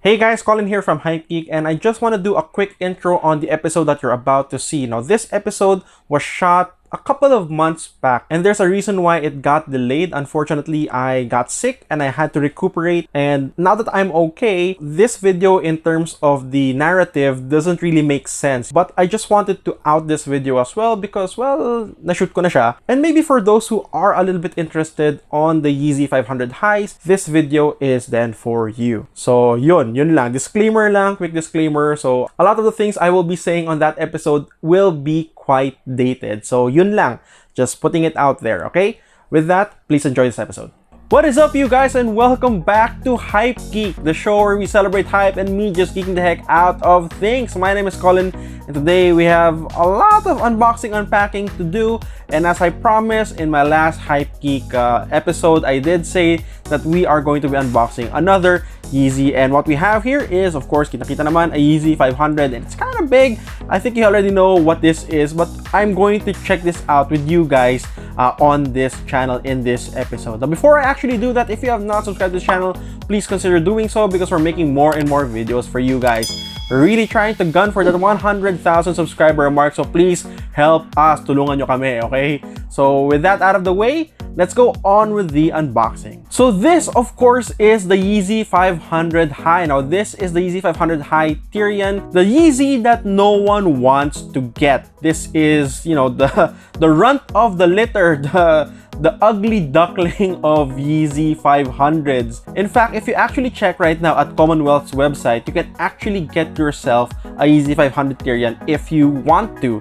Hey guys, Colin here from Hypegeek, and I just want to do a quick intro on the episode that you're about to see. Now, this episode was shot a couple of months back, and there's a reason why it got delayed. Unfortunately, I got sick and I had to recuperate, and now that I'm okay, this video in terms of the narrative doesn't really make sense. But I just wanted to out this video as well because, well, na-shoot ko na siya. And maybe for those who are a little bit interested on the Yeezy 500 highs, this video is then for you. So yun lang. Disclaimer lang, quick disclaimer. So a lot of the things I will be saying on that episode will be quite dated. So yun lang, just putting it out there, okay? With that, please enjoy this episode. What is up, you guys, and welcome back to Hypegeek, the show where we celebrate hype and me just geeking the heck out of things. My name is Colin, and today we have a lot of unboxing unpacking to do. And as I promised in my last Hypegeek episode, I did say that we are going to be unboxing another Yeezy, and what we have here is, of course, kita-kita naman, a Yeezy 500, and it's kind of big. I think you already know what this is, but I'm going to check this out with you guys on this channel in this episode. Now, before I actually do that, if you have not subscribed to this channel, please consider doing so because we're making more and more videos for you guys. We're really trying to gun for that 100,000 subscriber mark, so please help us. Tulungan nyo kami, okay? So with that out of the way, let's go on with the unboxing. So this, of course, is the Yeezy 500 High. Now, this is the Yeezy 500 High Tyrian, the Yeezy that no one wants to get. This is, you know, the runt of the litter, the ugly duckling of Yeezy 500s. In fact, if you actually check right now at Commonwealth's website, you can actually get yourself a Yeezy 500 Tyrian if you want to.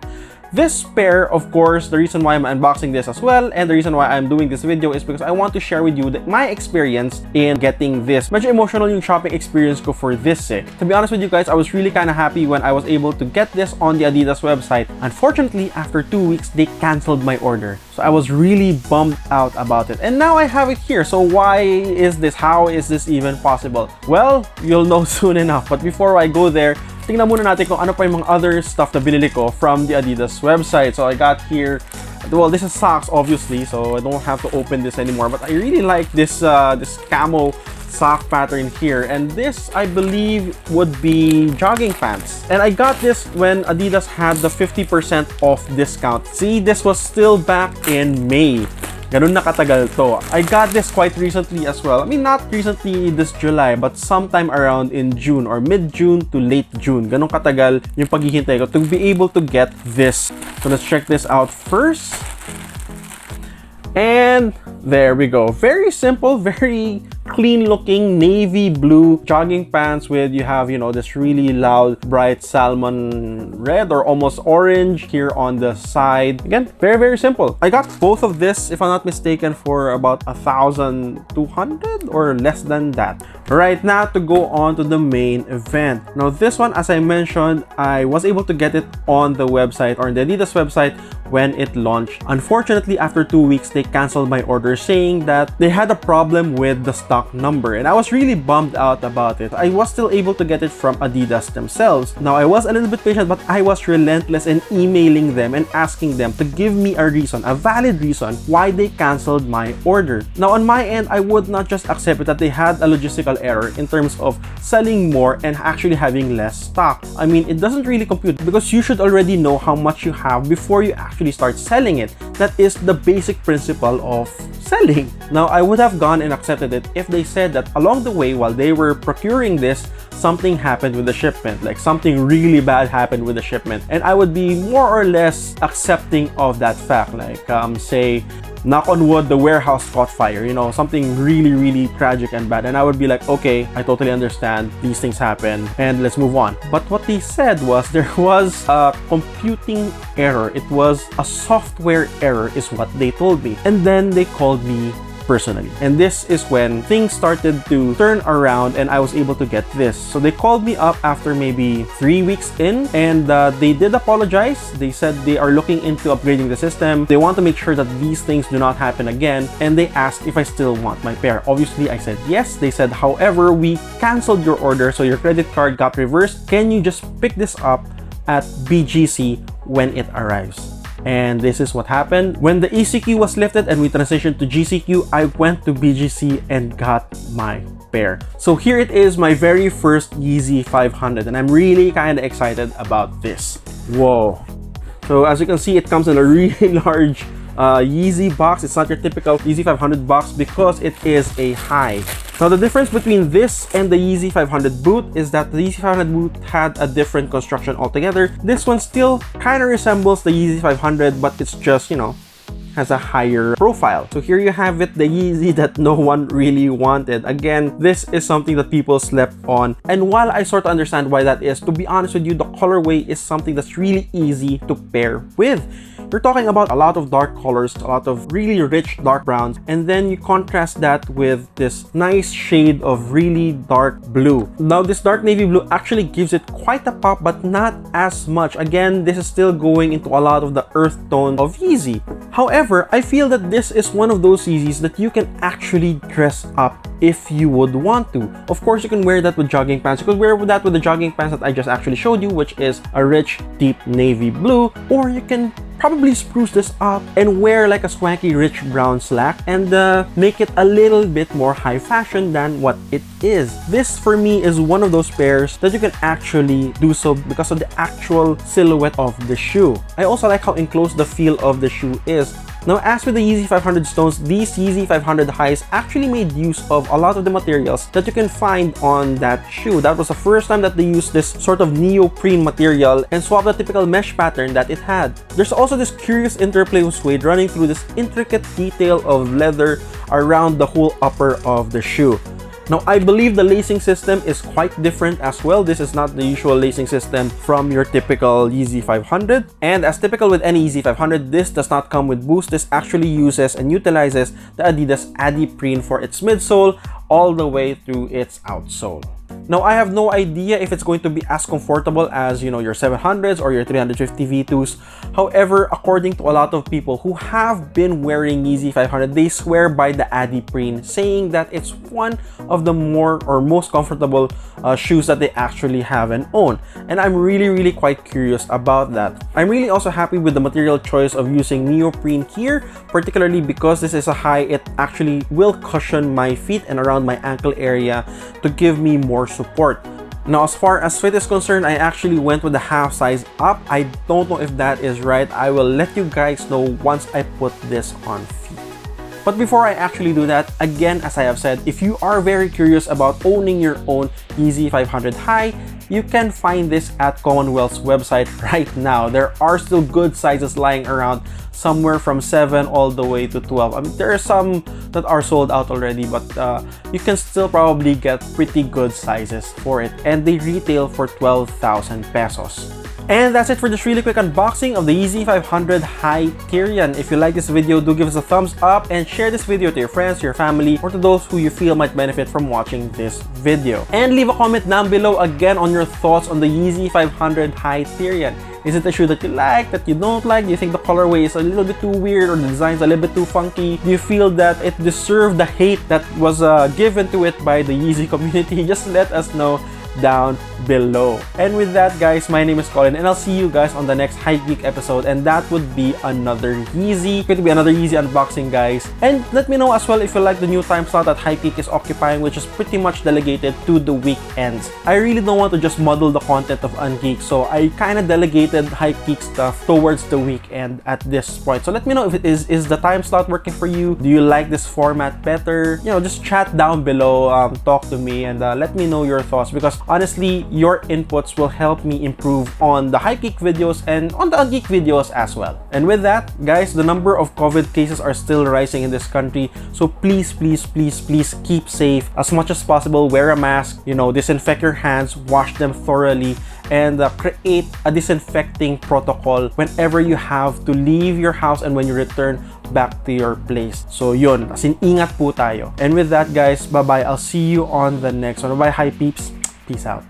This pair, of course, the reason why I'm unboxing this as well, and the reason why I'm doing this video is because I want to share with you my experience in getting this. Medyo emotional yung shopping experience ko for this eh. To be honest with you guys, I was really kind of happy when I was able to get this on the Adidas website. Unfortunately, after 2 weeks, they canceled my order. So I was really bummed out about it. And now I have it here. So why is this? How is this even possible? Well, you'll know soon enough. But before I go there, tingnan muna natin kung ano pa yung mga other stuff na binili ko from the Adidas website. So I got here, well, this is socks obviously, so I don't have to open this anymore. But I really like this this camo sock pattern here, and this I believe would be jogging pants. And I got this when Adidas had the 50% off discount. See, this was still back in May. Ganun na katagal to. I got this quite recently as well. I mean, not recently this July, but sometime around in June or mid-June to late June. Ganun katagal yung paghihintay ko to be able to get this. So let's check this out first. And there we go. Very simple, very clean looking navy blue jogging pants with, you have, you know, this really loud bright salmon red or almost orange here on the side. Again, very simple. I got both of this, if I'm not mistaken, for about 1,200 or less than that. Right now, to go on to the main event. Now this one, as I mentioned, I was able to get it on the website or on the Adidas website when it launched. Unfortunately, after 2 weeks, they canceled my order saying that they had a problem with the stock number, and I was really bummed out about it. I was still able to get it from Adidas themselves. Now, I was a little bit patient, but I was relentless in emailing them and asking them to give me a reason, a valid reason why they canceled my order. Now, on my end, I would not just accept it that they had a logistical error in terms of selling more and actually having less stock. I mean, it doesn't really compute because you should already know how much you have before you actually start selling it. That is the basic principle of selling. Now, I would have gone and accepted it if they said that along the way while they were procuring this, something happened with the shipment, like something really bad happened with the shipment, and I would be more or less accepting of that fact. Like say, knock on wood, the warehouse caught fire, you know, something really tragic and bad, and I would be like, okay, I totally understand, these things happen and let's move on. But what they said was there was a computing error. It was a software error is what they told me, and then they called me personally. And this is when things started to turn around and I was able to get this. So they called me up after maybe 3 weeks in, and they did apologize. They said they are looking into upgrading the system. They want to make sure that these things do not happen again, and they asked if I still want my pair. Obviously, I said yes. They said, however, we canceled your order, so your credit card got reversed. Can you just pick this up at BGC when it arrives? And this is what happened. When the ECQ was lifted and we transitioned to GCQ, I went to BGC and got my pair. So here it is, my very first Yeezy 500, and I'm really kind of excited about this. Whoa. So as you can see, it comes in a really large Yeezy box. It's not your typical Yeezy 500 box because it is a high. Now the difference between this and the Yeezy 500 boot is that the Yeezy 500 boot had a different construction altogether. This one still kind of resembles the Yeezy 500, but it's just, you know, has a higher profile. So here you have it, the Yeezy that no one really wanted. Again, this is something that people slept on. And while I sort of understand why that is, to be honest with you, the colorway is something that's really easy to pair with. You're talking about a lot of dark colors, a lot of really rich dark browns, and then you contrast that with this nice shade of really dark blue. Now this dark navy blue actually gives it quite a pop, but not as much. Again, this is still going into a lot of the earth tone of Yeezy. However, I feel that this is one of those Yeezys that you can actually dress up if you would want to. Of course, you can wear that with jogging pants. You could wear that with the jogging pants that I just actually showed you, which is a rich, deep navy blue, or you can probably spruce this up and wear like a swanky rich brown slack and make it a little bit more high fashion than what it is. This for me is one of those pairs that you can actually do so because of the actual silhouette of the shoe. I also like how enclosed the feel of the shoe is. Now, as with the Yeezy 500 stones, these Yeezy 500 highs actually made use of a lot of the materials that you can find on that shoe. That was the first time that they used this sort of neoprene material and swapped the typical mesh pattern that it had. There's also this curious interplay of suede running through this intricate detail of leather around the whole upper of the shoe. Now, I believe the lacing system is quite different as well. This is not the usual lacing system from your typical Yeezy 500. And as typical with any Yeezy 500, this does not come with boost. This actually uses and utilizes the Adidas Adiprene for its midsole all the way through its outsole. Now, I have no idea if it's going to be as comfortable as, you know, your 700s or your 350 V2s. However, according to a lot of people who have been wearing Yeezy 500, they swear by the Adiprene, saying that it's one of the more or most comfortable shoes that they actually have and own. And I'm really quite curious about that. I'm really also happy with the material choice of using neoprene here, particularly because this is a high. It actually will cushion my feet and around my ankle area to give me more support. Now, as far as fit is concerned, I actually went with the half size up. I don't know if that is right. I will let you guys know once I put this on feet. But before I actually do that, again, as I have said, if you are very curious about owning your own Yeezy 500 high, you can find this at Commonwealth's website right now. There are still good sizes lying around, somewhere from 7 all the way to 12. I mean, there are some that are sold out already, but you can still probably get pretty good sizes for it, and they retail for 12,000 pesos. And that's it for this really quick unboxing of the Yeezy 500 High Tyrian. If you like this video, do give us a thumbs up and share this video to your friends, your family, or to those who you feel might benefit from watching this video. And leave a comment down below again on your thoughts on the Yeezy 500 High Tyrian. Is it a shoe that you like, that you don't like? Do you think the colorway is a little bit too weird or the design's a little bit too funky? Do you feel that it deserved the hate that was given to it by the Yeezy community? Just let us know down below. And with that, guys, my name is Colin, and I'll see you guys on the next Hypegeek episode, and that would be another Yeezy. Going to be another Yeezy unboxing, guys. And let me know as well if you like the new time slot that Hypegeek is occupying, which is pretty much delegated to the weekends. I really don't want to just muddle the content of Ungeek, so I kind of delegated Hypegeek stuff towards the weekend at this point. So let me know if it is the time slot working for you? Do you like this format better? You know, just chat down below, talk to me, and let me know your thoughts, because honestly, your inputs will help me improve on the Hypegeek videos and on the Ungeek videos as well. And with that, guys, the number of COVID cases are still rising in this country, so please keep safe as much as possible. Wear a mask, you know, disinfect your hands, wash them thoroughly, and create a disinfecting protocol whenever you have to leave your house and when you return back to your place. So yun, as in ingat po tayo. And with that, guys, bye-bye. I'll see you on the next one. Bye, hi peeps. Peace out.